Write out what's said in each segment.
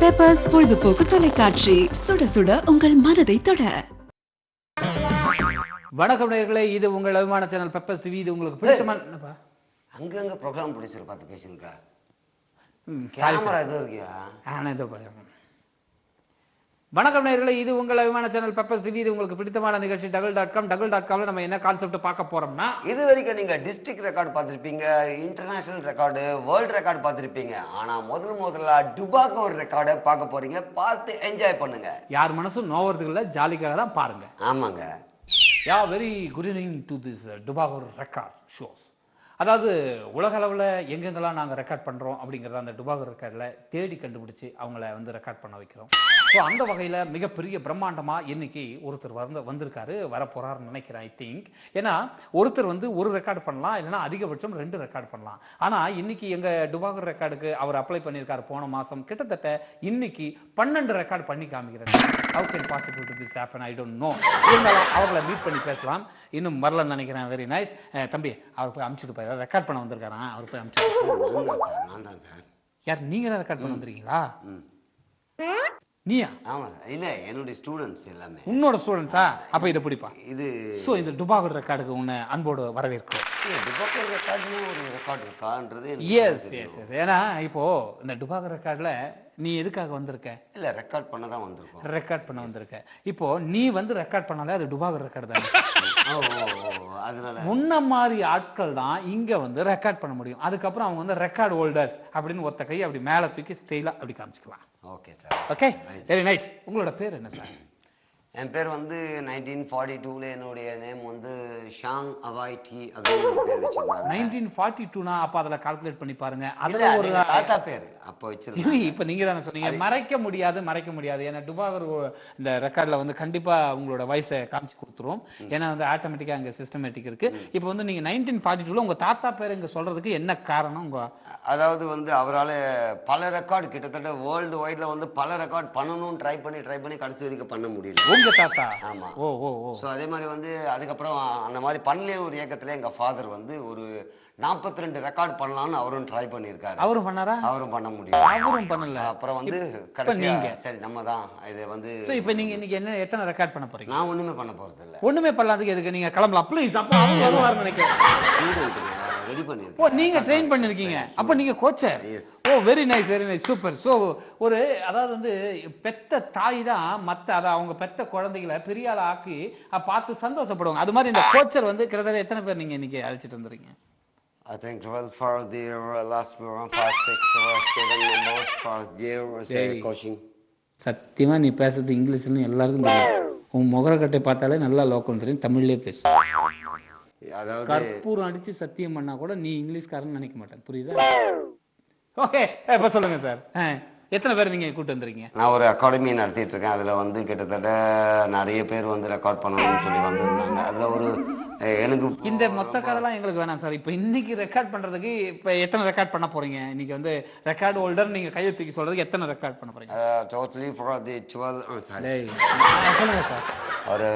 Peppers பொழுதுபோக்கு தொலைக்காட்சி, சுட சுட உங்கள் மனதை தொட. வணக்கம் நேயர்களே, இது உங்கள் அபிமான சேனல் பெப்பர்ஸ் டிவி. இது உங்களுக்கு பிடிச்சமான அங்கங்க ப்ரோக்ராம் ப்ரொடியூசர் பார்த்து பேசுங்க. சாரி கேமரா எதுவும் இருக்கியா? இதோ வணக்கம் நேயர்களே, இது உங்கள் அபிமான சேனல் பெப்பர்ஸ் டிவி. இது உங்களுக்கு பிடித்தமான நிகழ்ச்சி double.com நம்ம என்ன கான்செப்ட் பார்க்க போறோம்னா, இது வரைக்கும் நீங்க டிஸ்ட்ரிக்ட் ரெக்கார்ட் பார்த்திருப்பீங்க, இன்டர்நேஷனல் ரெக்கார்டு, வேர்ல்ட் ரெக்கார்ட் பார்த்திருப்பீங்க. ஆனா முதல்ல டுபாகோ ஒரு ரெக்கார்டை பார்க்க போறீங்க. பார்த்து என்ஜாய் பண்ணுங்க. யார் மனசும் நோவறதுக்கு இல்ல, ஜாலிக்காக தான் பாருங்க. ஆமாங்க. Very good evening to this டுபாகோ ரெக்கார்ட் ஷோஸ். அதாவது உலக அளவில் எங்கெங்கெல்லாம் நாங்கள் ரெக்கார்ட் பண்ணுறோம் அப்படிங்கிறத அந்த டுபாகோ ரெக்கார்டில் தேடி கண்டுபிடிச்சி அவங்கள வந்து ரெக்கார்ட் பண்ண வைக்கிறோம். ஸோ அந்த வகையில் மிகப்பெரிய பிரம்மாண்டமாக இன்னைக்கு ஒருத்தர் வந்திருக்காரு, வரப்போறாருன்னு நினைக்கிறேன். ஐ திங்க் ஏன்னா ஒருத்தர் வந்து ஒரு ரெக்கார்டு பண்ணலாம், இல்லைன்னா அதிகபட்சம் 2 ரெக்கார்டு பண்ணலாம். ஆனால் இன்னைக்கு எங்கள் டுபாகோ ரெக்கார்டுக்கு அவர் அப்ளை பண்ணியிருக்காரு போன மாதம். கிட்டத்தட்ட இன்னைக்கு 12 ரெக்கார்டு பண்ணி காமிக்கிறேன். How can possible to this happen, I don't know. இருந்தாலும் அவங்கள மீட் பண்ணி பேசலாம். இன்னும் வரலன்னு நினைக்கிறேன். Very nice. தம்பி, அவர் போய் அனுப்பிச்சுட்டு போய் ரெக்கார்ட் பண்ண வந்திருக்காராம். அவர் போய் அனுப்பிச்சு. யார் நீங்க தான் ரெக்கார்ட் பண்ண வந்திருக்கீங்களா? நீயா? ஆமா, இல்ல என்னுடைய ஸ்டூடெண்ட்ஸ் எல்லாமே. உன்னோட ஸ்டூடெண்ட்ஸா? அப்ப இதை பிடிப்பா. இது சோ இந்த டுபாகோ ரெக்கார்டுக்கு உன்னை அன்போடு வரவேற்கிறோம். டுபாகோ ரெக்கார்ட்னு ஒரு ரெக்கார்ட் இருக்கான்றது எஸ். ஏன்னா இப்போ இந்த டுபாகோ ரெக்கார்ட்ல நீ எதுக்காக வந்திருக்க? இல்ல ரெக்கார்ட் பண்ண தான் வந்திருக்கோம். ரெக்கார்ட் பண்ண வந்திருக்க. இப்போ நீ வந்து ரெக்கார்ட் பண்ணாலே அது டுபாகோ ரெக்கார்டு தானே. அதனால முன்ன மாதிரி ஆட்கள் தான் இங்க வந்து ரெக்கார்ட் பண்ண முடியும். அதுக்கப்புறம் அவங்க வந்து ரெக்கார்ட் ஹோல்டர்ஸ் அப்படின்னு ஒத்த கை அப்படி மேல தூக்கி ஸ்டைலா அப்படி காமிச்சுக்கலாம். Okay sir. Okay, very nice. உங்களோட பேர் என்ன சார்? என் பேர் வந்து 1942ல என்னுடைய நேம் வந்து ஷாங் அவாய் டி அப்படின்னு பேர் வச்சிருந்தாங்க. 1942னா அப்ப அதுல கால்குலேட் பண்ணி பாருங்க. அதுல ஒரு தாத்தா பேர் அப்ப வச்சிருந்தாங்க. இப்ப நீங்க தானே சொன்னீங்க மறைக்க முடியாது. ஏன்னா டுபாகோ இந்த ரெக்கார்ட்ல வந்து கண்டிப்பா உங்களோட வயசை காமிச்சு கொடுத்துரும். ஏன்னா வந்து ஆட்டோமேட்டிக்கா அங்க சிஸ்டமேட்டிக் இருக்கு. இப்ப வந்து நீங்க 1942ல உங்க தாத்தா பேர் இங்க சொல்றதுக்கு என்ன காரணம்? உங்க அதாவது வந்து அவரால பல ரெக்கார்டு கிட்டத்தட்ட வேர்ல்டு வைட்ல வந்து பல ரெக்கார்ட் பண்ணணும்னு ட்ரை பண்ணி கடைசி வரைக்கும் பண்ண முடியல. உங்க தாத்தா? ஆமா. ஓ. சோ அதே மாதிரி வந்து அதுக்கப்புறம் அந்த மாதிரி பண்ணல ஒரு இயக்கத்துல எங்க ஃபாதர் வந்து ஒரு 42 ரெக்கார்ட் பண்ணலாம்னு அவரும் ட்ரை பண்ணிருக்காரு. அவரும் பண்ணாரா? அவரும் பண்ண முடியல. அவரும் பண்ணல. அப்புறம் வந்து கடைசியா சரி நம்ம தான் இது வந்து. இப்போ நீங்க இன்னைக்கு என்ன எத்தனை ரெக்கார்ட் பண்ண போறீங்க? நான் ஒண்ணுமே பண்ண போறது இல்ல. ஒண்ணுமே பண்ணாததுக்கு எதுக்கு நீங்க கிளம்பலாம் ப்ளீஸ். அப்ப அவங்க வருவாருன்னு நினைக்கிறேன். ரெடி பண்ணிருக்கேன். ஓ, நீங்க ட்ரெயின் பண்ணிருக்கீங்க. அப்ப நீங்க கோச்சர். ஓ, வெரி நைஸ் சூப்பர். சோ ஒரு அதாவது வந்து பெத்த தாய் தான் மத்த அவங்க பெத்த குழந்தைகளை பெரிய ஆளா ஆக்கி பார்த்து சந்தோஷப்படுவாங்க. அது மாதிரி இந்த கோச்சர் வந்து கிட்டத்தட்ட எத்தனை பேர் நீங்க இன்னைக்கு அழைச்சிட்டு வந்துறீங்க? I think 12 for the last program, 5, 6 student members for their coaching. சத்தியமா நீ பேசுறது இங்கிலீஷ்னு எல்லாருக்கும் தெரியும். உன் முகரக்கட்டை பார்த்தாலே நல்லா லோக்கல் தெரியும். தமிழ்லயே பேசு. அதாவது கற்பூரம் அடிச்சு சத்தியம் பண்ணா கூட நீ இங்கிலீஷ்காரன்னு நினைக்க மாட்டேன். புரியுதா? ஓகே, இப்ப சொல்லுங்க சார். எத்தனை பேர் நீங்க கூட்டு வந்துறீங்க? நான் ஒரு அகாடமி நடத்திட்டு இருக்கேன். அதுல வந்து கிட்டத்தட்ட நிறைய பேர் வந்து ரெக்கார்ட் பண்ணணும்னு சொல்லி வந்திருந்தாங்க. அதுல ஒரு எனக்கு இந்த மொத்த கதைலாம் எங்களுக்கு வேணாம் சார். இப்ப இன்னைக்கு ரெக்கார்ட் பண்றதுக்கு இப்ப எத்தனை ரெக்கார்ட் பண்ண போறீங்க? இன்னைக்கு வந்து ரெக்கார்ட் ஹோல்டர் நீங்க கையை தூக்கி சொல்றதுக்கு எத்தனை ரெக்கார்ட் பண்ண போறீங்க? டோட்டலி ஃபார் தி 12 சொல்லுங்க சார். ஒரு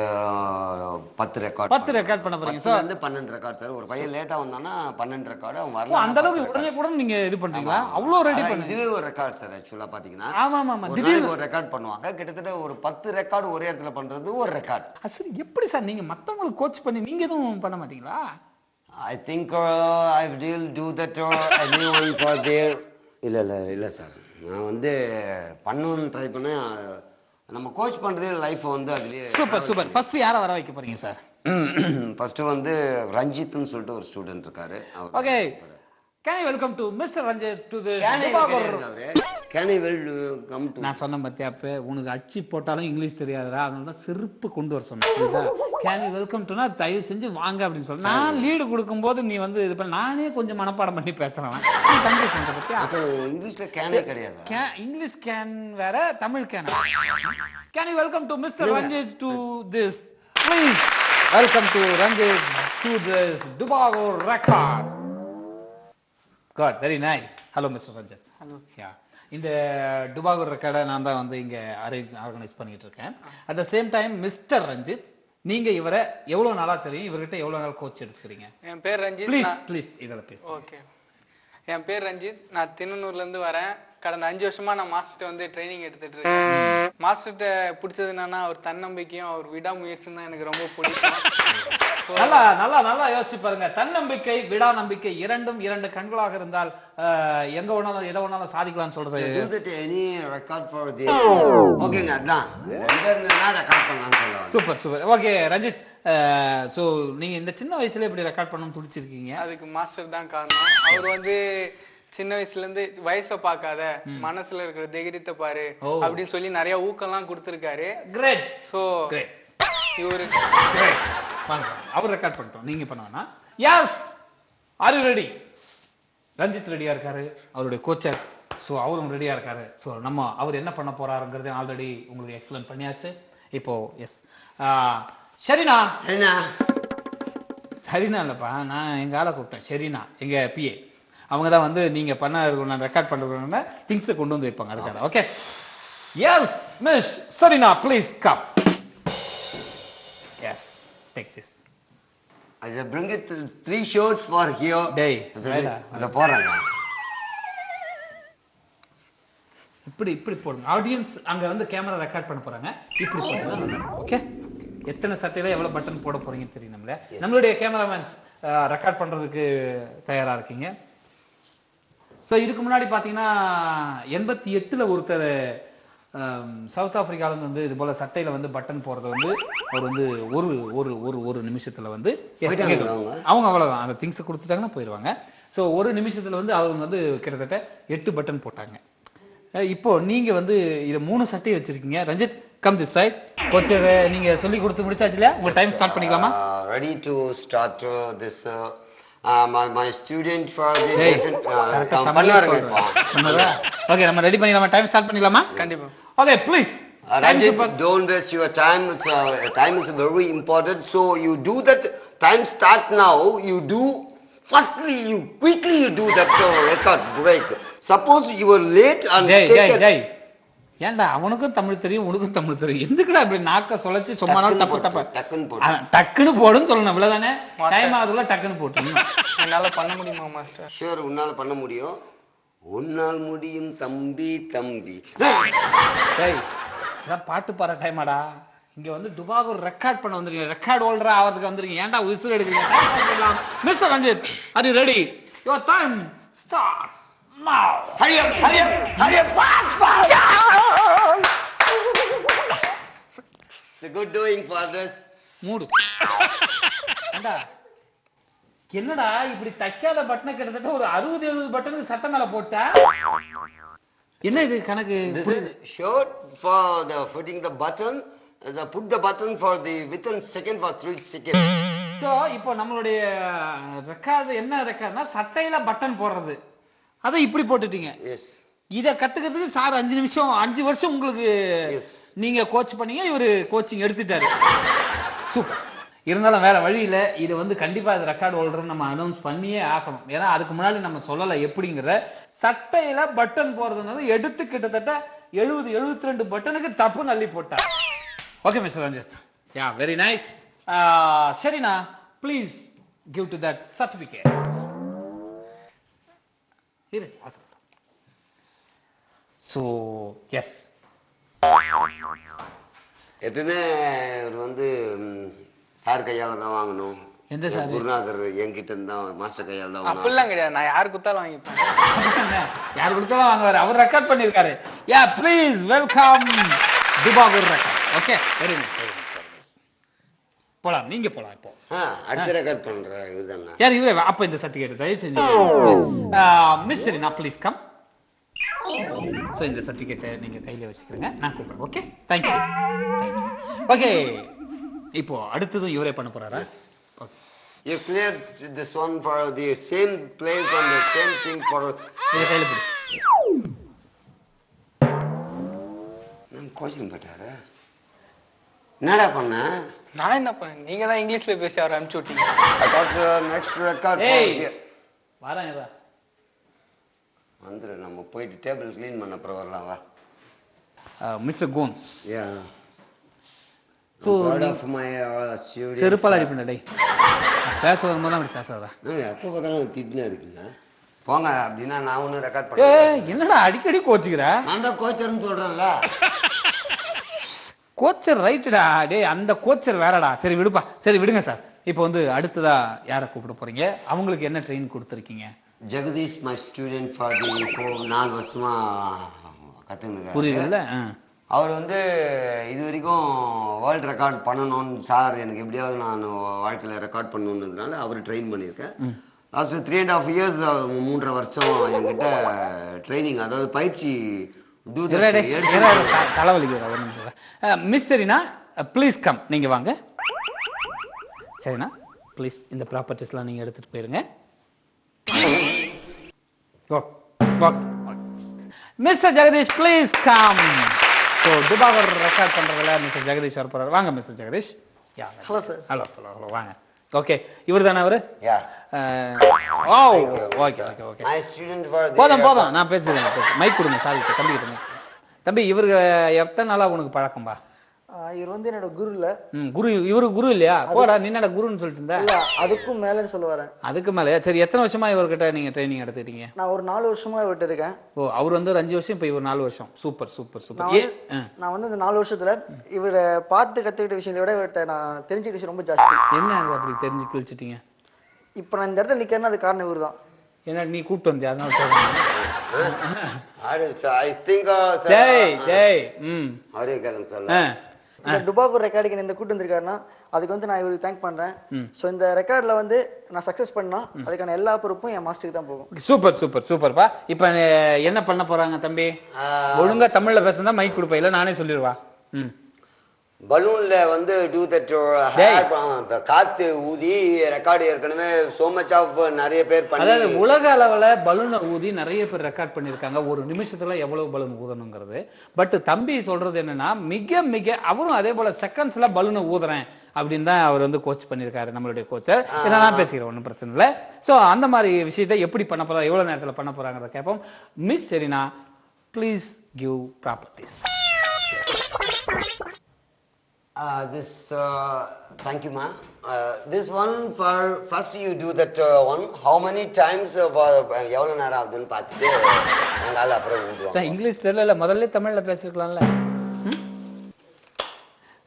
10 ரெக்கார்ட் பண்ண போறீங்க சார். வந்து 12 ரெக்கார்ட் சார். ஒரு பையன் லேட்டா வந்தானா 12 ரெக்கார்ட் அவன் வரல. அந்த அளவுக்கு உடனே கூட நீங்க இது பண்றீங்களா? அவ்வளவு ரெடி பண்ணி இதுவே ஒரு ரெக்கார்ட் சார். ஆக்சுவலா பாத்தீங்கன்னா ஆமா திடீர்னு ஒரு ரெக்கார்ட் பண்ணுவாங்க. கிட்டத்தட்ட ஒரு 10 ரெக்கார்ட் ஒரே இடத்துல பண்றது ஒரு ரெக்கார்ட். சரி, எப்படி சார் நீங்க மத்தவங்களுக்கு கோச் பண்ணி நீங்க எதுவும் பண்ண மாட்டீங்களா? I think I will do that or anyone for their இல்ல சார். நான் வந்து பண்ணணும்னு ட்ரை பண்ணேன். நம்ம கோச் பண்றதே லைஃப் வந்து அதுலயே. சூப்பர். ஃபர்ஸ்ட் யார வர வைக்க போறீங்க சார்? ஃபர்ஸ்ட் வந்து ரஞ்சித்னு சொல்லிட்டு ஒரு ஸ்டூடெண்ட் இருக்காரு. Okay, can I welcome to Mr. Ranjit to the can I welcome to. நான் சொன்ன பத்தியாப்ப உனக்கு அச்சி போட்டாலும் இங்கிலீஷ் தெரியாதுடா, அதனால தான் செருப்பு கொண்டு வர சொன்னேன். புரியுதா? can I welcome to நான் தயவு செஞ்சு வாங்க அப்படின்னு சொல்ல. நான் லீடு கொடுக்கும்போது நீ வந்து இது பண்ண நானே கொஞ்சம் மனப்பாடம் பண்ணி பேசுறேன். நீ தம்பி சொல்ற பத்தியா? இங்கிலீஷ்ல கேனே கிடையாது. இங்கிலீஷ் கேன் வேற, Tamil can. can I welcome to Mr. Ranjit to this, please welcome to Ranjit to this டுபாகோ record. God, very nice. Hello, Mr. Ranjit. Hello. Yeah. இந்த டுபாகோ ரெக்கார்டை நான் தான் வந்து இங்க ஆர்கனைஸ் பண்ணிட்டு இருக்கேன். At the same time mister Ranjith, நீங்க இவரை எவ்வளவு நாளா தெரியும்? இவர்கிட்ட எவ்வளவு நாள் கோச் எடுத்துக்கிறீங்க? என் பேர் ரஞ்சித். ப்ளீஸ் இதெல்லாம் பேசு. ஓகே, என் பேர் ரஞ்சித். நான் திண்ணனூர்ல இருந்து வரேன். கடந்த 5 வருஷமா நான் மாஸ்டர் வந்து ட்ரைனிங் எடுத்துட்டு இருக்கேன். மாஸ்டர்கிட்ட பிடிச்சது என்னன்னா அவர் தன்னம்பிக்கையும் அவர் விடாமுயற்சியும் தான் எனக்கு ரொம்ப பிடிக்கும். நல்லா நல்லா நல்லா யோசிச்சு பாருங்க. தன்னம்பிக்கை விடாநம்பிக்கை இரண்டும் 2 கண்களாக இருந்தால் எங்க வேணாலும் எதை வேணாலும் சாதிக்கலாம்னு சொல்றது. எனி ரெக்கார்ட் ஃபார் தி ஓகேங்க அதான் ரெக்கார்ட் பண்ணலாம்னு சொல்லுவாங்க. Super super. Okay Ranjith, so நீங்க இந்த சின்ன வயசுல இப்படி ரெக்கார்ட் பண்ணணும்னு துடிச்சிருக்கீங்க. அதுக்கு மாஸ்டர் தான் காரணம். அவர் வந்து சின்ன வயசுல இருந்து வயசை பார்க்காத மனசுல இருக்கிற தைரியத்தை பாரு அப்படின்னு சொல்லி நிறைய ஊக்கம்லாம் கொடுத்திருக்காரு. கிரேட். So great. இவரு அவர் ரெக்கார்ட் பண்ணிட்டோம், நீங்க பண்ண வேணா. Yes, are you ready? Ranjith ரெடியா இருக்காரு, அவருடைய கோச்சர். ஸோ அவரும் ரெடியா இருக்காரு. ஸோ நம்ம அவர் என்ன பண்ண போறாருங்கிறது ஆல்ரெடி உங்களுக்கு எக்ஸ்பிளைன் பண்ணியாச்சு. இப்போ எஸ் சரிண்ணா. சரிண்ணா சரிண்ணா இல்லப்பா, நான் எங்க ஆளை கூப்பிட்டேன். சரிண்ணா எங்க பிஏ, அவங்க தான் வந்து நீங்க பண்ண நான் ரெக்கார்ட் பண்றதுனால திங்ஸை கொண்டு வந்து வைப்பாங்க அதுக்காக. ஓகே எஸ் மிஸ் சரிண்ணா please come. Yes, take this. I just bring it 3 shots for here. Day. அத போறாங்க. இப்படி இப்படி போடுங்க. ஆடியன்ஸ் அங்க வந்து கேமரா ரெக்கார்ட் பண்ண போறாங்க. இப்படி போடுங்க. ஓகே. எத்தனை சட்டையில எவ்வளவு பட்டன் போட போறீங்கன்னு தெரியும் நம்மள. நம்மளுடைய கேமராமேன்ஸ் ரெக்கார்ட் பண்றதுக்கு தயாரா இருக்கீங்க. சோ இதுக்கு முன்னாடி பாத்தீங்கன்னா 88ல ஒருத்தர் சவுத் ஆப்பிரிக்கால வந்து இது போல சட்டையில வந்து பட்டன் போறது வந்து அவர் வந்து ஒரு ஒரு ஒரு ஒரு நிமிஷத்துல வந்து அவங்க அவ்வளவுதான் அந்த திங்ஸ் கொடுத்துட்டாங்கன்னா போயிடுவாங்க. ஸோ ஒரு நிமிஷத்துல வந்து அவங்க வந்து கிட்டத்தட்ட 8 பட்டன் போட்டாங்க. இப்போ நீங்க வந்து இது 3 சட்டை வச்சிருக்கீங்க. Ranjith come this side. கோச்சர் நீங்க சொல்லி கொடுத்து முடிச்சாச்சு இல்லையா? உங்க டைம் ஸ்டார்ட் பண்ணிக்கலாமா? Ready to start this my student for the okay நம்ம ரெடி பண்ணிடலாமா? டைம் ஸ்டார்ட் பண்ணிடலாமா? கண்டிப்பா. Okay please Rajit, don't waste your time. Time is very important. So you do that. Time start now. You do. Firstly, you quickly do that record break. Suppose you were late and Jai ஏன்டா அவனுக்கும் தமிழ் தெரியும் உனக்கும் தமிழ் தெரியும், எதுக்குடா இப்படி நாக்க சொலச்சு சும்மா டக்குன்னு போடுன்னு சொல்லணும். இவ்வளவுதானே? டைம் ஆகுதுல டக்குன்னு போட்டு. என்னால பண்ண முடியுமா மாஸ்டர்? ஷூர், உன்னால பண்ண முடியும். உன்னால் முடியும் தம்பி தம்பி. பாட்டு பாடுற டைமாடா. இங்க வந்து டுபாகூர் ரெக்கார்ட் பண்ண வந்திருக்கீங்க, ரெக்கார்ட் ஹோல்டரா ஆகிறதுக்கு வந்திருக்கீங்க. ஏன்டா உயிர் எடுக்கிறீங்க? Mister Ranjith, are you ready? Your time starts now. Hurry up, hurry up, hurry up, fast, fast. It's a good doing for this. மூடு. ஏண்டா என்னடா இப்படி தைக்காத பட்டனை கிட்டத்தட்ட ஒரு 60-70 பட்டனுக்கு சட்டை மேல போட்ட. என்ன இது கணக்கு? This is short for the fitting the button. Put the button for the within second for 3 seconds. So இப்போ நம்மளுடைய ரெக்கார்ட் என்ன ரெக்கார்ட்னா சட்டையில பட்டன் போடுறது. அதை இப்படி போட்டுட்டீங்க. Yes. இத கத்துக்கிறதுக்கு சார் 5 வருஷம் உங்களுக்கு நீங்க கோச் பண்ணீங்க, இவரு கோச்சிங் எடுத்துட்டாரு. சூப்பர். இருந்தாலும் வேற வழி இல்ல, இது வந்து கண்டிப்பா இது ரெக்கார்ட் ஹோல்டர் நம்ம அனௌன்ஸ் பண்ணியே ஆகணும். ஏன்னா அதுக்கு முன்னாடி நம்ம சொல்லல எப்படிங்கிற. சட்டையில பட்டன் போறதுனால எடுத்து கிட்டத்தட்ட 72 பட்டனுக்கு தப்பு நள்ளி போட்டார். Okay Mister Ranjith, yeah very nice. சரிண்ணா please give to that certificate. So yes, எப்பவுமே வந்து சார் கையால தான் வாங்கணும். எந்த சார்? குருநாதர் என்கிட்ட இருந்தா மாஸ்டர் கையால தான் வாங்கணும். அப்படிலாம் கிடையாது, நான் யாரு கொடுத்தாலும் வாங்கிப்பேன். யார் கொடுத்தாலும் வாங்குவாரு, அவர் ரெக்கார்ட் பண்ணிருக்காரு. யா ப்ளீஸ் வெல்கம் டுபாகூர் ரெக்கார்ட். Okay very nice. போலாம், நீங்க போலாம். இப்போ அடுத்த ரெக்கார்ட் பண்ற இதுதானா? யார் இவரே? அப்ப இந்த சர்டிபிகேட் தயவு செஞ்சு miss Sarina please come. So இந்த சர்டிபிகேட்டை நீங்க கையில வச்சுக்கிறீங்க, நான் கூப்பிடுறேன். Okay thank you. ஓகே இப்போ அடுத்ததும் இவரே பண்ண போறாரா? Okay. You clear this one for the same place and the same thing for. இத கையில பிடி. நான் கோச்சிங் பட்டாரா? என்னடா பண்ண? நான் என்ன பண்ணேன்? நீங்க தான் இங்கிலீஷ்ல பேசி அவரை அனுப்பிச்சு விட்டீங்க. I thought next record. வரேன் வா. வந்துரு, நம்ம போயிட்டு டேபிள் க்ளீன் பண்ண அப்புறம் வரலாம் வா. Mister cones. Yeah. So part of my student. செருப்பால அடிப்பேன் டேய். பேச வரும்போது அப்படி பேசாதடா. எப்போ பார்த்தாலும் திட்டினா இருக்குங்க. போங்க அப்படின்னா நான் ஒன்றும் ரெக்கார்ட் பண்ணேன். என்னடா அடிக்கடி கோச்சுக்கிற? நான் தான் கோச்சர்னு சொல்றேன்ல. கோச்சர் ரைட்டுடா. டேய் அந்த கோச்சர் வேறடா. சரி விடுப்பா. சரி விடுங்க சார். இப்போ வந்து அடுத்ததா யாரை கூப்பிட போறீங்க? அவங்களுக்கு என்ன ட்ரெயின் கொடுத்துருக்கீங்க? Jagadish my student for the 4 வருஷமா கற்றுன்னு. புரியுதுல்ல? அவர் வந்து இது வரைக்கும் வேர்ல்டு ரெக்கார்ட் பண்ணணும்னு சார் எனக்கு எப்படியாவது நான் வாழ்க்கையில் ரெக்கார்ட் பண்ணணுன்றதுனால அவர் ட்ரெயின் பண்ணியிருக்கேன். லாஸ்ட் 3.5 years 3.5 வருஷம் என்கிட்ட ட்ரைனிங், அதாவது பயிற்சி. தலைவலிக்கிற ஒரு நிமிஷம். Miss Sarina please come. நீங்க வாங்க. சரிண்ணா ப்ளீஸ் இந்த ப்ராப்பர்ட்டிஸ்லாம் நீங்க எடுத்துட்டு போயிருங்க. Mister Jagadish please come. So துபாகர் ரெக்கார்ட் பண்றதுல மிஸ்டர் ஜெகதீஷ் வர போறாரு. வாங்க Mister Jagadish. Hello sir. Hello hello hello வாங்க. ஓகே இவர் தானே அவரு? போதும் போதும் நான் பேசுறேன். மைக் கொடுங்க சாரி தம்பி கிட்ட. தம்பி இவரு எத்தனை நாளா உனக்கு பழக்கம்பா? இவர் வந்து என்னோட குரு இல்ல. குரு இவரு குரு இல்லையா? போடா நீ என்னடா குருன்னு சொல்லிட்டு இருந்த? இல்ல அதுக்கும் மேலன்னு சொல்ல வரேன். அதுக்கு மேல. சரி எத்தனை வருஷமா இவர்கிட்ட நீங்க ட்ரைனிங் எடுத்துட்டீங்க? நான் ஒரு 4 வருஷமா விட்டு இருக்கேன். ஓ அவர் வந்து 5 வருஷம், இப்போ இவர் 4 வருஷம். Super super super. நான் வந்து இந்த 4 வருஷத்துல இவரை பார்த்து கத்துக்கிட்ட விஷயத்தை விட இவர்கிட்ட நான் தெரிஞ்சுக்கிட்ட விஷயம் ரொம்ப ஜாஸ்தி. என்ன அப்படி தெரிஞ்சு கிழிச்சிட்டீங்க? இப்ப நான் இந்த இடத்துல நிக்கிறேன்னா அது காரணம் இவரு தான். என்ன நீ கூப்பிட்டு வந்தியா? அதனால சொல்றேன். இந்த டுபாகூர் ரெக்கார்டுக்கு இந்த கூட்டு வந்திருக்காருன்னா அதுக்கு வந்து நான் இவருக்கு தேங்க் பண்றேன். சோ இந்த ரெக்கார்ட்ல வந்து நான் சக்சஸ் பண்ணா அதுக்கான எல்லா பொறுப்பும் என் மாஸ்டருக்கு தான் போகும். சூப்பர் சூப்பர் சூப்பர்ப்பா. இப்ப என்ன பண்ண போறாங்க தம்பி? ஒழுங்கா தமிழ்ல பேசுனா மைக் கொடுப்ப, இல்ல நானே சொல்லிடுவா. பலூன்ல வந்து டூ தட் காத்து ஊதி ரெக்கார்டு ஏற்கனவே சோ மச் ஆஃப் நிறைய பேர் பண்ணி, அதாவது உலக அளவுல பலூனை ஊதி நிறைய பேர் ரெக்கார்ட் பண்ணிருக்காங்க ஒரு நிமிஷத்துல எவ்வளவு பலூன் ஊதணுங்கிறது. பட் தம்பி சொல்றது என்னன்னா மிக மிக அவரும் அதே போல செகண்ட்ஸ்ல பலூனை ஊதுறேன் அப்படின்னு தான் அவர் வந்து கோச் பண்ணிருக்காரு நம்மளுடைய கோச்சர். நான் பேசிக்கிறேன் ஒன்றும் பிரச்சனை இல்லை. ஸோ அந்த மாதிரி விஷயத்தை எப்படி பண்ண போறாங்க, எவ்வளவு நேரத்தில் பண்ண போறாங்கிறத கேட்போம். Miss Serena please give properties. Thank you, ma'am. This one for first you do that one. How many times எவ்வளவு நேரம் ஆகுதுன்னு பார்த்துட்டு எங்கால அப்புறம் ஊதுவாங்க. இங்கிலீஷ் தெரியல, முதல்ல தமிழ்ல பேசிருக்கலாம்ல.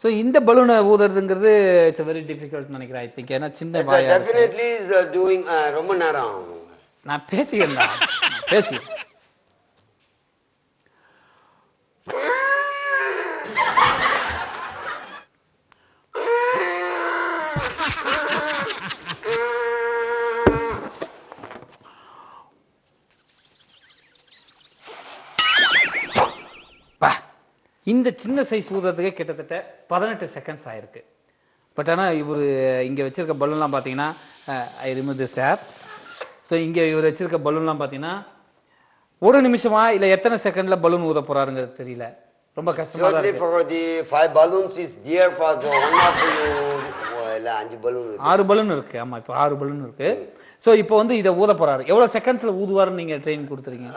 ஸோ இந்த பலூனை ஊதுறதுங்கிறது இட்ஸ் வெரி டிஃபிகல்ட் நினைக்கிறேன். ஐ திங்க் ஏன்னா சின்ன வாயா டெஃபினெட்லி இஸ் டூயிங் ரொம்ப நேரம் ஆகும். நான் பேசிக்கிறேன் பேசிக்கிறேன். இந்த சின்ன சைஸ் ஊதுறதுக்கு கிட்டத்தட்ட 18 செகண்ட்ஸ் ஆயிருக்கு. பட் ஆனால் இவர் இங்கே வச்சிருக்க பலூன்லாம் பார்த்தீங்கன்னா I remove this off. So இங்கே இவர் வச்சிருக்க பலூன்லாம் பார்த்தீங்கன்னா 1 நிமிஷமா இல்லை எத்தனை செகண்ட்ல பலூன் ஊத போறாருங்கிறது தெரியல. ரொம்ப கஷ்டமா இருக்கு. For the 5 balloons is there for the one of you. இல்ல 5 பலூன் இருக்கு. 6 பலூன் இருக்கு. ஆமா இப்போ 6 பலூன் இருக்கு. ஸோ இப்போ வந்து இதை ஊத போறாரு. எவ்வளவு செகண்ட்ஸ்ல ஊதுவாருன்னு நீங்க ட்ரெயின் கொடுத்துருக்கீங்க?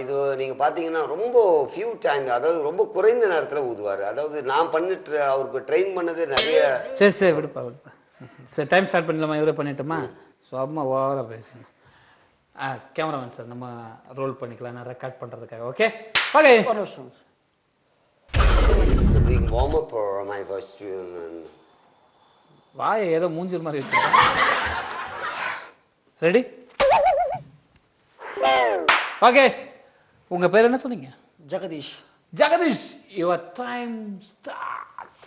இது நீங்க பாத்தீங்கன்னா ரொம்ப ஃபியூ டைம், அதாவது ரொம்ப குறைந்த நேரத்துல ஊதுவாரு. அதாவது நான் பண்ணிட்டு அவருக்கு ட்ரெயின் பண்ணது நிறைய. சரி சரி விடுப்பா விடுப்பா. சரி டைம் ஸ்டார்ட் பண்ணலாமா? இவரே பண்ணிட்டோமா? ஸோ அம்மா ஓவரா பேசுங்க. கேமராமேன் சார் நம்ம ரோல் பண்ணிக்கலாம் நான் ரெக்கார்ட் பண்றதுக்காக. Okay okay. warm up for my first வாயை ஏதோ மூஞ்சிர் மாதிரி வச்சிருக்கேன். ரெடி? ஓகே. உங்க பேர் என்ன சொன்னீங்க? Jagadish. Jagadish, your time starts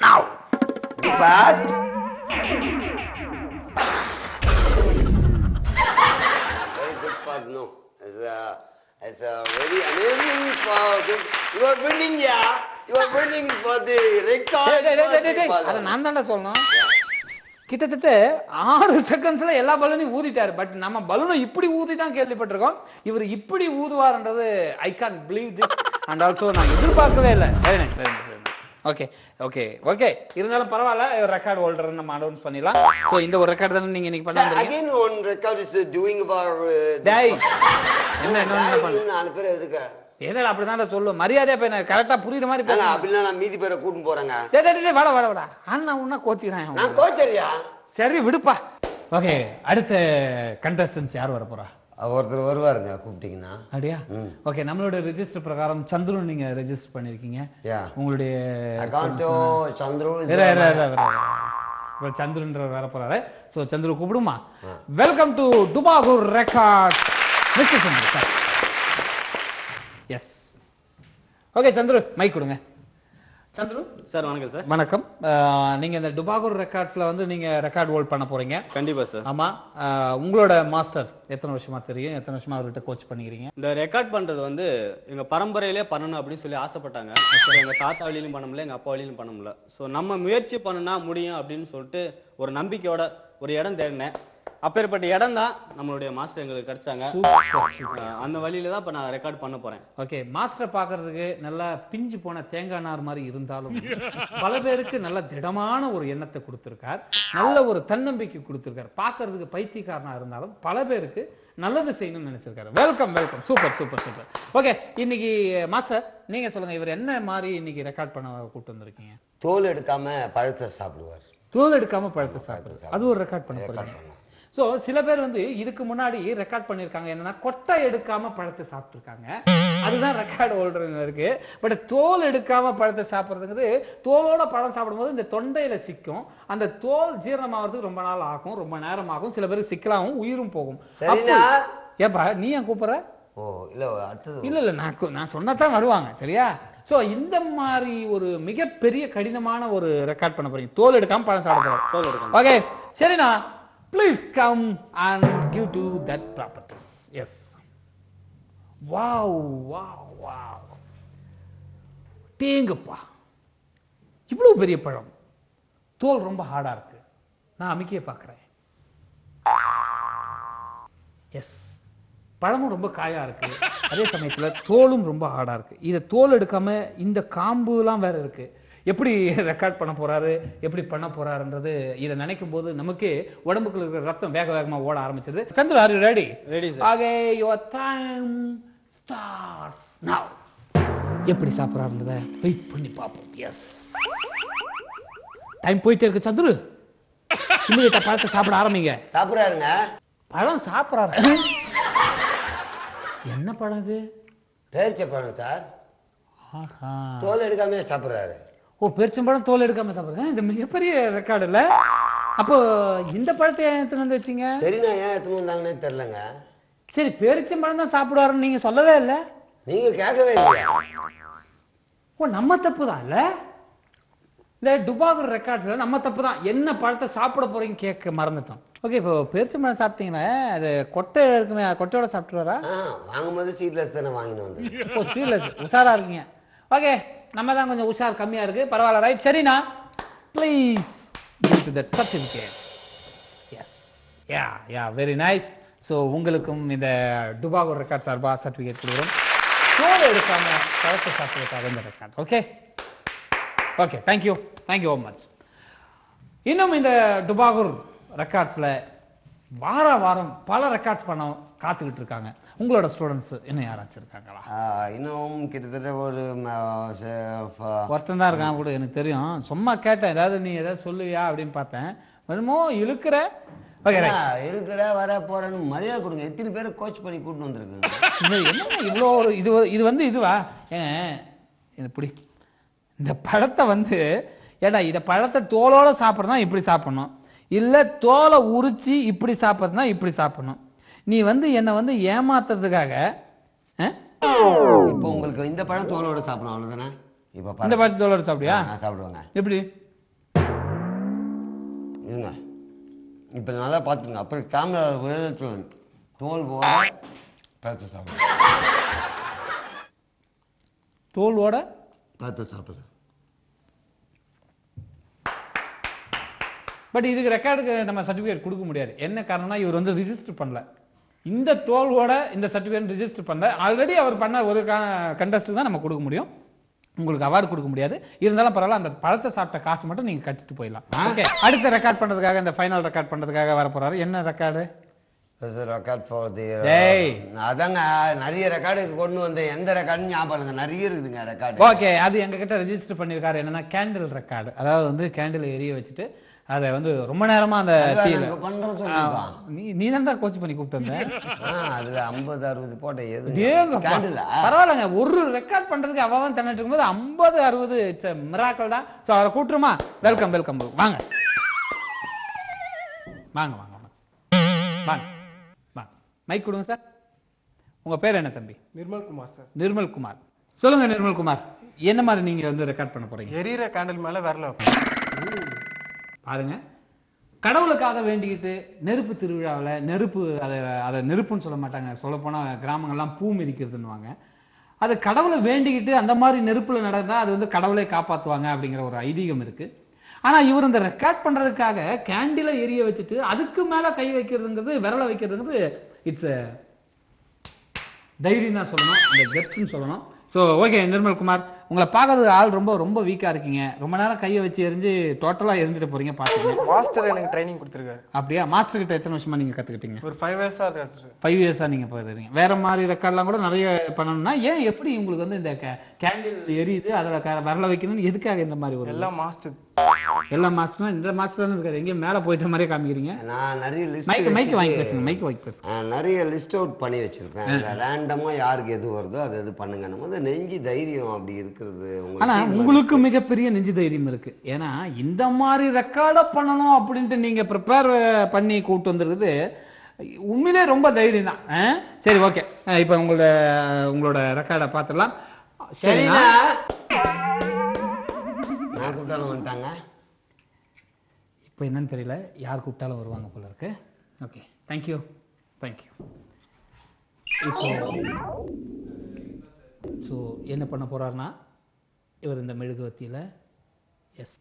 now. Be fast. Very good for no. It's a very amazing for good. You are winning, yeah. You are winning for the record. அத நான் தான்டா சொல்லணும். கிட்டத்தட்ட 6 செகண்ட்ஸ்ல எல்லா பலூனையும் ஊதிட்டாரு. பட் நம்ம பலூனை இப்படி ஊதி தான் கேள்விப்பட்டிருக்கோம். இவர் இப்படி ஊதுவார்ன்றது I can believe this. And also நான் எதிர்பார்க்கவே இல்லை. Very nice very nice. Okay okay okay. இருந்தாலும் பரவாயில்ல, ஒரு ரெக்கார்ட் ஹோல்டர் நம்ம அனௌன்ஸ் பண்ணிடலாம். சோ இந்த ஒரு ரெக்கார்ட் தானே நீங்க இன்னைக்கு பண்ணாங்க. Again one record is doing about டேய் என்ன பண்ணு. 4 பேர் இருக்கு. என்னடா அப்படிதான் சொல்லு. மரியாதையா போய் நான் கரெக்டா புரியுற மாதிரி பேசு. அப்படினா நான் மீதி பேரை கூட்டிட்டு போறேங்க. டேய் டேய் டேய் வாடா வாடா வாடா. அண்ணா உன்ன கோச்சிக்கிறான். நான் கோச்சரியா? சரி விடுப்பா. ஓகே அடுத்த கண்டஸ்டன்ஸ் யார் வர போறா? ஒருத்தர் வருவாருங்க கூப்பிட்டீங்கன்னா. அப்படியா? ஓகே, நம்மளோட ரெஜிஸ்டர் பிரகாரம் சந்துரு நீங்க ரெஜிஸ்டர் பண்ணிருக்கீங்க. உங்களுடைய சந்துருன்ற வர போறாரு. சோ சந்துரு கூப்பிடுமா? வெல்கம் டு டுபாகூர் records Mister Chandru sir. Yes. Okay Chandru mike கொடுங்க. சந்துரு சார் வணக்கம் சார். வணக்கம். நீங்க இந்த டுபாகூர் ரெக்கார்ட்ஸ்ல வந்து நீங்க ரெக்கார்ட் ஹோல்ட் பண்ண போறீங்க. கண்டிப்பா சார். ஆமா. உங்களோட மாஸ்டர் எத்தனை வருஷமா தெரியும்? எத்தனை வருஷமா அவர்கிட்ட கோச் பண்ணிக்கிறீங்க? இந்த ரெக்கார்ட் பண்றது வந்து எங்க பரம்பரையிலே பண்ணணும் அப்படின்னு சொல்லி ஆசைப்பட்டாங்க. எங்க தாத்தா வழியிலும் பண்ண முடியல, எங்க அப்பா வழியிலும் பண்ண முடியல. ஸோ நம்ம முயற்சி பண்ணுனா முடியும் அப்படின்னு சொல்லிட்டு ஒரு நம்பிக்கையோட ஒரு இடம் தேடினேன். அப்பேற்பட்ட இடம் தான் நம்மளுடைய மாஸ்டர் எங்களுக்கு கிடைச்சாங்க. அந்த வழியில தான் இப்ப நான் ரெக்கார்ட் பண்ண போறேன். ஓகே, மாஸ்டர் பாக்குறதுக்கு நல்லா பிஞ்சு போன தேங்காய் நார் மாதிரி இருந்தாலும் பல பேருக்கு நல்ல திடமான ஒரு எண்ணத்தை கொடுத்திருக்கார், நல்ல ஒரு தன்னம்பிக்கை கொடுத்திருக்காரு. பாக்குறதுக்கு பைத்தியக்காரனா இருந்தாலும் பல பேருக்கு நல்லது செய்யணும்னு நினைச்சிருக்காரு. Welcome welcome. Super super super. Okay, இன்னைக்கு மாஸ்டர் நீங்க சொல்லுங்க, இவர் என்ன மாதிரி இன்னைக்கு ரெக்கார்ட் பண்ண கூட்டு வந்திருக்கீங்க? தோல் எடுக்காம பழத்தை சாப்பிடுவார். தோல் எடுக்காம பழத்தை சாப்பிடுவார். அது ஒரு ரெக்கார்ட் பண்ண போறீங்க. சோ சில பேர் வந்து இதுக்கு முன்னாடி ரெக்கார்ட் பண்ணிருக்காங்க, என்னன்னா கொட்டை எடுக்காம பழத்தை சாப்பிட்டுருக்காங்க. அதுதான் ரெக்கார்ட் ஹோல்டர் இருக்கு. பட் தோல் எடுக்காம பழத்தை சாப்பிடுறதுங்கிறது, தோலோட பழம் சாப்பிடும்போது இந்த தொண்டையில சிக்கும், அந்த தோல் ஜீரணமாகிறதுக்கு ரொம்ப நாள் ஆகும், ரொம்ப நேரம் ஆகும், சில பேருக்கு சிக்கலாகும், உயிரும் போகும். ஏப்பா நீ ஏன் கூப்பிடுற? இல்ல இல்ல நான் சொன்னதான் வருவாங்க. சரியா? சோ இந்த மாதிரி ஒரு மிகப்பெரிய கடினமான ஒரு ரெக்கார்ட் பண்ண போறீங்க. தோல் எடுக்காம பழம் சாப்பிடுறோம். தோல் எடுக்காம. ஓகே சரிண்ணா, please come and give to that properties. Yes. Wow, wow, wow. தேங்கப்பா, இவ்வளவு பெரிய பழம், தோல் ரொம்ப ஹார்டா இருக்கு. நான் அமைக்கிய பார்க்கிறேன். எஸ், பழமும் ரொம்ப காயா இருக்கு, அதே சமயத்துல தோலும் ரொம்ப ஹார்டா இருக்கு. இதை தோல் எடுக்காம இந்த காம்பு எல்லாம் வேற இருக்கு. எப்படி ரெக்கார்ட் பண்ண போறாரு, எப்படி பண்ண போறாருன்றது இதை நினைக்கும் போது நமக்கு உடம்புக்குள்ள இருக்கிற ரத்தம் வேக வேகமா ஓட ஆரம்பிச்சது. Chandra, are you ready? Ready sir. Okay, your time starts now. எப்படி சாப்பிடுறாருன்றத வெயிட் பண்ணி பார்ப்போம். எஸ், டைம் போயிட்டே இருக்கு. சந்திர, இமிடியேட்டா பழத்தை சாப்பிட ஆரம்பிங்க. சாப்பிடுறாருங்க. பழம் சாப்பிடுறாரு. என்ன பழம் இது? பேரிச்சை பழம் சார். தோல் எடுக்காம சாப்பிடுறாரு. ஓ, பெருச்சம்பழம் தோல் எடுக்காம சாப்பிடுறேன். இது மிகப்பெரிய ரெக்கார்டு இல்ல? அப்போ இந்த பழத்தை ஏன் எடுத்துன்னு வந்து வச்சீங்க? சரி, நான் ஏன் எடுத்துன்னு வந்தாங்கன்னே தெரியலங்க. சரி, பெருச்சம்பழம் தான் சாப்பிடுவாருன்னு நீங்க சொல்லவே இல்லை. நீங்க கேட்கவே இல்லையா? ஓ, நம்ம தப்பு தான் இல்ல? இந்த டுபாகூர் ரெக்கார்ட்ஸ்ல நம்ம தப்பு தான். என்ன பழத்தை சாப்பிட போறீங்க கேட்க மறந்துட்டோம். ஓகே, இப்போ பெருச்சம்பழம் சாப்பிட்டீங்கன்னா அது கொட்டை இருக்குமே, கொட்டையோட சாப்பிட்டுருவாரா? வாங்கும்போது சீட்லெஸ் தானே வாங்கிட்டு வந்து. ஓ, சீட்லெஸ். உஷாரா இருக்கீங்க. ஓகே, நம்ம தான் கொஞ்சம் உஷார் கம்மியா இருக்கு. பரவாயில்ல, ரைட். சரிண்ணா, please give to the certificate. Yes, ya ya, very nice. So உங்களுக்கும் இந்த டுபாகூர் ரெக்கார்ட் சார்பா சர்டிஃபிகேட் கொடுக்குறோம். தோல் எடுக்காம பழத்தை சாப்பிடுறதுக்காக இந்த record. Okay okay, thank you thank you very much. இன்னும் இந்த டுபாகூர் ரெக்கார்ட்ஸ்ல வார வாரம் பல ரெக்கார்ட்ஸ் பண்ண காத்துக்கிட்டு இருக்காங்க. உங்களோட ஸ்டூடெண்ட்ஸ் இன்னும் யாராச்சும் இருக்காங்களா? இன்னும் கிட்டத்தட்ட ஒரு ஒருத்தன் தான் இருக்கான் கூட, எனக்கு தெரியும். சும்மா கேட்டேன், ஏதாவது நீ ஏதாவது சொல்லுவியா அப்படின்னு பார்த்தேன். என்னமோ இழுக்கிற இருக்கிற வர போறேன்னு மரியாதை கொடுங்க. எத்தனை பேரை கோச் பண்ணி கூட்டு வந்திருக்குங்க. என்ன இவ்வளோ ஒரு இது வந்து இதுவா? இப்படி இந்த பழத்தை வந்து, ஏடா இதை பழத்தை தோலோட சாப்பிட்றதா இப்படி சாப்பிடணும், இல்ல தோலை உரிச்சு இப்படி சாப்பிட்றதுனா இப்படி சாப்பிடணும். நீ வந்து என்ன வந்து ஏமாத்துறதுக்காக இப்போ உங்களுக்கு இந்த பழம் தோலோட சாப்பிடணும், அவ்வளவுதானே? இப்போ இந்த பழத்தை தோலோட சாப்பிடுயா? நான் சாப்பிடுவேங்க. எப்படி இருங்க, இப்போ நல்லா பார்த்துங்க. அப்புறம் கேமரா தோல் போட பழத்தை சாப்பிடுங்க. தோலோட பழத்தை சாப்பிடுங்க. பட் இதுக்கு ரெக்கார்டுக்கு நம்ம சர்டிஃபிகேட் கொடுக்க முடியாது. என்ன காரணம்னா, இவர் வந்து ரிஜிஸ்டர் பண்ணல. இந்த தோல்வோட இந்த சர்டிஃபிகேட் ரிஜிஸ்டர் பண்ணல. ஆல்ரெடி அவர் பண்ண ஒரு கண்டஸ்ட் தான் நம்ம கொடுக்க முடியும். உங்களுக்கு அவார்டு கொடுக்க முடியாது. இருந்தாலும் பரவாயில்ல, அந்த பழத்தை சாப்பிட்ட காசு மட்டும் நீங்க கட்டிட்டு போயிடலாம். ஓகே, அடுத்த ரெக்கார்ட் பண்றதுக்காக, இந்த ஃபைனல் ரெக்கார்ட் பண்றதுக்காக வர போறாரு. என்ன ரெக்கார்டு? ரெக்கார்ட் ஃபார் தி அதாங்க, நிறைய ரெக்கார்டு கொண்டு வந்த எந்த ரெக்கார்டு ஞாபகம் நிறைய இருக்குதுங்க ரெக்கார்டு. ஓகே, அது எங்க கிட்ட ரெஜிஸ்டர் பண்ணிருக்காரு. என்னன்னா கேண்டில் ரெக்கார்டு. அதாவது வந்து கேண்டில் எரிய வச்சுட்டு அதை வந்து ரொம்ப நேரமா அந்த டீல பண்றோம் சொல்லிருக்கான். நீ தான் கோச் பண்ணி கூப்பிட்டு வந்த. அதுல 50-60 போட்ட எது ஏங்கப்பா. கேண்டில் பரவாயில்லைங்க, ஒரு ரெக்கார்ட் பண்றதுக்கு அவன் தண்ணிட்டு இருக்கும்போது 50-60 இட்ஸ் மிராக்கிள் தான். சோ அவரை கூட்டுருமா? வெல்கம் வெல்கம், வாங்க வாங்க வாங்க வாங்க வாங்க. மைக் கொடுங்க சார். உங்க பேர் என்ன தம்பி? நிர்மல் குமார் சார். நிர்மல் குமார். சொல்லுங்க நிர்மல் குமார், என்ன மாதிரி நீங்க வந்து ரெக்கார்ட் பண்ண போறீங்க? எரியிற கேண்டில் மேல விரல பாருங்க, கடவுளுக்காக வேண்டிக்கிட்டு நெருப்பு திருவிழாவில் நெருப்பு, அதை நெருப்புன்னு சொல்ல மாட்டாங்க, சொல்லப்போனா கிராமங்கள்லாம் பூ மிதிக்கிறதுன்னுவாங்க. அது கடவுளை வேண்டிக்கிட்டு அந்த மாதிரி நெருப்புல நடந்தா அது வந்து கடவுளை காப்பாற்றுவாங்க அப்படிங்கிற ஒரு ஐதீகம் இருக்கு. ஆனா இவர் இந்த ரெக்கார்ட் பண்றதுக்காக கேண்டிலை எரிய வச்சுட்டு அதுக்கு மேல கை வைக்கிறதுங்கிறது, விரல வைக்கிறதுங்கிறது இட்ஸ் தைரியம் தான் சொல்லணும், அந்த கெட்ஸ்ன்னு சொல்லணும். ஸோ ஓகே நிர்மல் குமார், உங்களை பார்க்கறது ஆள் ரொம்ப ரொம்ப வீக்கா இருக்கீங்க. ரொம்ப நேரம் கையை வச்சு எரிஞ்சு டோட்டலா எரிஞ்சிட்டு போறீங்க பாத்துக்கங்க. மாஸ்டர் எனக்கு ட்ரைனிங் கொடுத்துருக்காரு. அப்படியா? மாஸ்டர் கிட்ட எத்தனை வருஷமா நீங்க கத்துக்கிட்டீங்க? ஒரு 5 இயர்ஸா கத்துறேன். 5 இயர்ஸா நீங்க போயிருக்கீங்க. வேற மாதிரி ரெக்கார்ட்லாம் கூட நிறைய பண்ணணும்னா ஏன் எப்படி உங்களுக்கு வந்து இந்த கேண்டில் எரியுது அதுல விரல வைக்கணும்னு எதுக்காக இந்த மாதிரி ஒரு எல்லாம் மாஸ்டர்? எல்லாம் மாஸ்டர்னா இந்த மாஸ்டர்னு இருக்காது, எங்க மேல போயிட்ட மாதிரியே காமிக்கிறீங்க. நான் நிறைய மைக் வாங்கி பேசுங்க, மைக் வாங்கி பேசுங்க. நிறைய லிஸ்ட் அவுட் பண்ணி வச்சிருப்பேன். ரேண்டமா யாருக்கு எது வருதோ அது எது பண்ணுங்க. நம்ம நெஞ்சு தைரியம் அப்படி இருக்கிறது. ஆனா உங்களுக்கு மிகப்பெரிய நெஞ்சு தைரியம் இருக்கு. ஏன்னா இந்த மாதிரி ரெக்கார்ட பண்ணணும் அப்படின்ட்டு நீங்க ப்ரிப்பேர் பண்ணி கூட்டு வந்துருக்குது உண்மையிலே ரொம்ப தைரியம் தான். சரி ஓகே, இப்ப உங்களோட ரெக்கார்டை பார்த்துடலாம். சரிண்ணா, நான் கூப்பிட்டாலும் வந்துட்டாங்க. இப்போ என்னன்னு தெரியல, யார் கூப்பிட்டாலும் வருவாங்க போல இருக்கு. Okay, thank you thank you. ஸோ என்ன பண்ண போறாருன்னா, இவர் இந்த மெழுகுவத்தியில எஸ்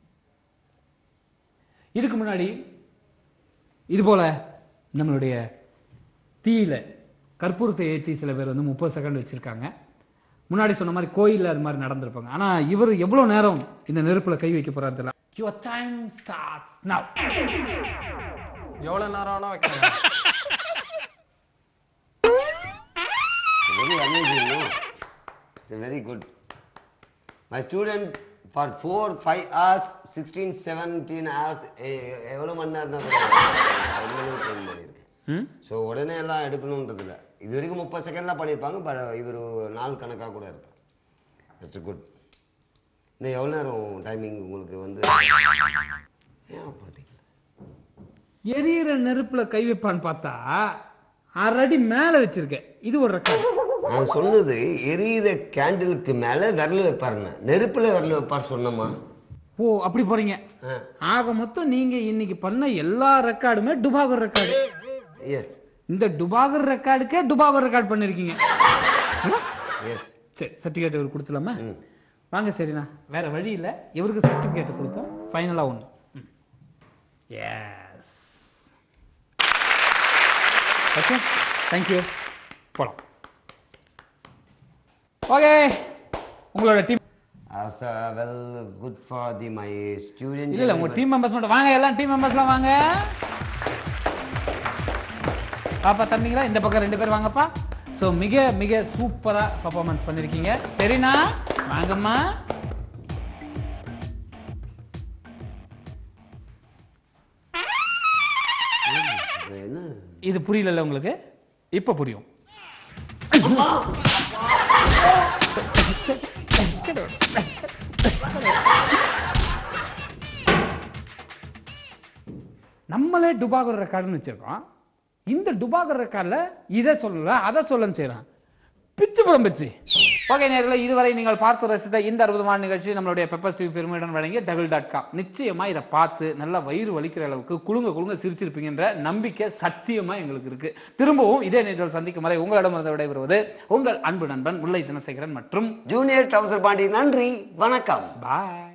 இதுக்கு முன்னாடி இது போல நம்மளுடைய தீயில கற்பூரத்தை ஏற்றி சில பேர் வந்து 30 செகண்ட் வச்சிருக்காங்க. முன்னாடி சொன்ன மாதிரி கோயில்ல அது மாதிரி நடந்திருப்பாங்க. ஆனா இவர் எவ்வளவு நேரம் இந்த நெருப்புல கை வைக்க போறாரு தெரியல. Your time starts now. எவ்வளவு நேரம் ஆனா வைக்கலாம்? Very amazing, no? It's very good. My student for 4-5 hours 16-17 hours எவ்வளவு மணி நேரம் ஸோ உடனே எல்லாம் எடுக்கணுன்றது இல்லை. இது வரைக்கும் 30 செகண்ட்லாம் பண்ணியிருப்பாங்க. பட் இவர் நாள் கணக்காக கூட இருப்பார். It's good. இன்னும் எவ்வளோ நேரம் டைமிங் உங்களுக்கு வந்து எரியிற நெருப்புல கை வைப்பான்னு பார்த்தா 6 அடி மேல வச்சிருக்கேன். இது ஒரு ரெக்கார்ட். நான் சொன்னது எரியிற கேண்டிலுக்கு மேல விரல் வைப்பாருங்க, நெருப்புல விரல் வைப்பார் சொன்னமா? ஓ அப்படி போறீங்க. ஆக மொத்தம் நீங்க இன்னைக்கு பண்ண எல்லா ரெக்கார்டுமே டுபாகர் ரெக்கார்டு. எஸ். இந்த டுபாகர் ரெக்கார்டுக்கே டுபாகர் ரெக்கார்ட் பண்ணிருக்கீங்க. எஸ். சரி, சர்டிபிகேட் இவர் கொடுத்துலாமா? வாங்க. சரிண்ணா, வேற வழி இல்லை, இவருக்கு சர்டிபிகேட் கொடுப்போம். ஃபைனலா ஒன்று. S okay, thank you. போலாம். ஓகே, உங்களோட team well good for the my student. இல்ல உங்க டீம் மெம்பர்ஸ் மட்டும் வாங்க. எல்லாம் டீம் மெம்பர்ஸ்லாம் வாங்க. பாப்பா தம்பிங்களா இந்த பக்கம் 2 பேர் வாங்கப்பா. ஸோ மிக மிக சூப்பரா பர்ஃபார்மன்ஸ் பண்ணிருக்கீங்க. சரிண்ணா, வாங்கம்மா. இது புரியல உங்களுக்கு? இப்ப புரியும். நம்மளே டுபாகர் ரெக்கார்டுன்னு வச்சிருக்கோம். இந்த டுபாகர் ரெக்கார்ட்ல இதை சொல்லல அதை சொல்லன்னு செய்யலாம். பிச்சு படம் பிச்சு. ஓகே நேயர்களே, இதுவரை நீங்கள் பார்த்து ரசித்த இந்த அற்புதமான நிகழ்ச்சி நம்மளுடைய பெப்பர் டிவி பெருமையுடன் வழங்கிய double.com. நிச்சயமா இதை பார்த்து நல்லா வயிறு வலிக்கிற அளவுக்கு குலுங்க சிரிச்சிருப்பீங்கன்ற நம்பிக்கை சத்தியமா எங்களுக்கு இருக்கு. திரும்பவும் இதே நேரத்தில் சந்திக்கும் வரை உங்களிடமிருந்து விடைபெறுவது உங்கள் அன்பு நண்பன் முல்லை தினசேகரன் மற்றும் ஜூனியர் ட்ரவுசர் பாண்டி. நன்றி, வணக்கம். பாய்.